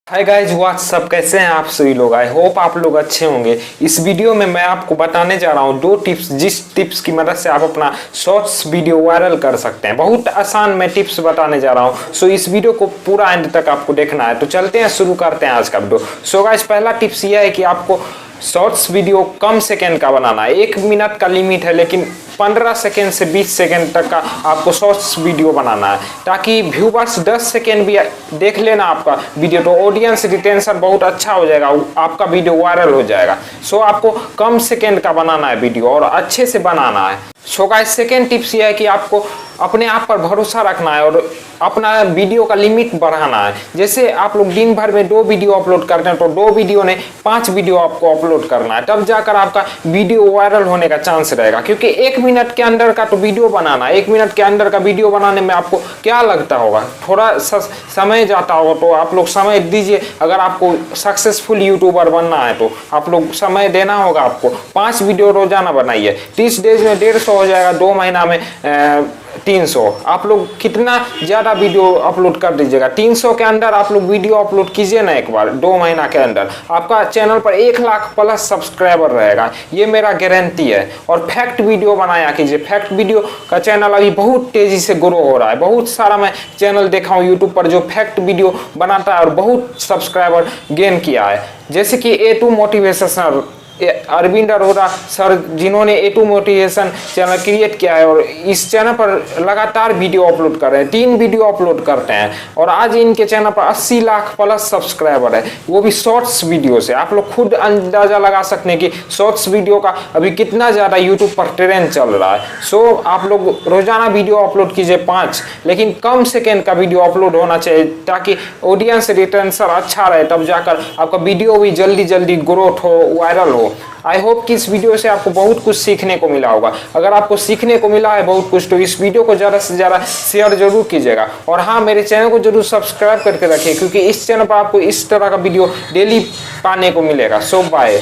Hi guys what's up, कैसे हैं आप सभी लोग। आई होप आप लोग अच्छे होंगे। इस वीडियो में मैं आपको बताने जा रहा हूँ दो टिप्स, जिस टिप्स की मदद से आप अपना शॉर्ट्स वीडियो वायरल कर सकते हैं। बहुत आसान मैं टिप्स बताने जा रहा हूँ, सो इस वीडियो को पूरा एंड तक आपको देखना है। तो चलते हैं, शुरू करते हैं आज का वीडियो। सो गाइज पहला टिप्स यह है कि आपको शॉर्ट्स वीडियो कम सेकेंड का बनाना है। 1 मिनट का लिमिट है, लेकिन 15 सेकेंड से 20 सेकेंड तक का आपको शॉर्ट्स वीडियो बनाना है, ताकि व्यूवर्स 10 सेकेंड भी देख लेना आपका वीडियो, तो ऑडियंस रिटेंशन बहुत अच्छा हो जाएगा, आपका वीडियो वायरल हो जाएगा। सो आपको कम सेकेंड का बनाना है वीडियो और अच्छे से बनाना है। सो गाइस सेकेंड टिप्स ये है कि आपको अपने आप पर भरोसा रखना है और अपना वीडियो का लिमिट बढ़ाना है। जैसे आप लोग दिन भर में 2 वीडियो अपलोड करते हैं, तो 2 वीडियो ने 5 वीडियो आपको अपलोड करना है, तब जाकर आपका वीडियो वायरल होने का चांस रहेगा। क्योंकि 1 मिनट के अंदर का तो वीडियो बनाना है, 1 मिनट के अंदर का वीडियो बनाने में आपको क्या लगता होगा, थोड़ा समय जाता होगा, तो आप लोग समय दीजिए। अगर आपको सक्सेसफुल यूट्यूबर बनना है तो आप लोग समय देना होगा। आपको 5 वीडियो रोजाना बनाइए, 30 डेज में 150 हो जाएगा, 2 महीना में 300। आप लोग कितना ज़्यादा वीडियो अपलोड कर दीजिएगा। 300 के अंदर आप लोग वीडियो अपलोड कीजिए ना एक बार, 2 महीना के अंदर आपका चैनल पर 1 लाख प्लस सब्सक्राइबर रहेगा, ये मेरा गारंटी है। और फैक्ट वीडियो बनाया कीजिए। फैक्ट वीडियो का चैनल अभी बहुत तेज़ी से ग्रो हो रहा है। बहुत सारा मैं चैनल देखा हूँ यूट्यूब पर जो फैक्ट वीडियो बनाता है और बहुत सब्सक्राइबर गेन किया है। जैसे कि A2 motivational Arvind Arora sir, जिन्होंने A2 मोटिवेशन चैनल क्रिएट किया है और इस चैनल पर लगातार वीडियो अपलोड कर रहे हैं, 3 वीडियो अपलोड करते हैं और आज इनके चैनल पर 80 लाख प्लस सब्सक्राइबर है, वो भी शॉर्ट्स वीडियो से। आप लोग खुद अंदाजा लगा सकते हैं कि शॉर्ट्स वीडियो का अभी कितना ज़्यादा यूट्यूब पर ट्रेंड चल रहा है। सो आप लोग रोजाना वीडियो अपलोड कीजिए 5, लेकिन कम सेकेंड का वीडियो अपलोड होना चाहिए, ताकि ऑडियंस रिटेंशन अच्छा रहे, तब जाकर आपका वीडियो भी जल्दी ग्रोथ हो, वायरल हो। आई होप कि इस वीडियो से आपको बहुत कुछ सीखने को मिला होगा। अगर आपको सीखने को मिला है बहुत कुछ, तो इस वीडियो को ज़्यादा से ज़्यादा शेयर जरूर कीजिएगा। और हाँ, मेरे चैनल को जरूर सब्सक्राइब करके रखिए, क्योंकि इस चैनल पर आपको इस तरह का वीडियो डेली पाने को मिलेगा। सो बाय।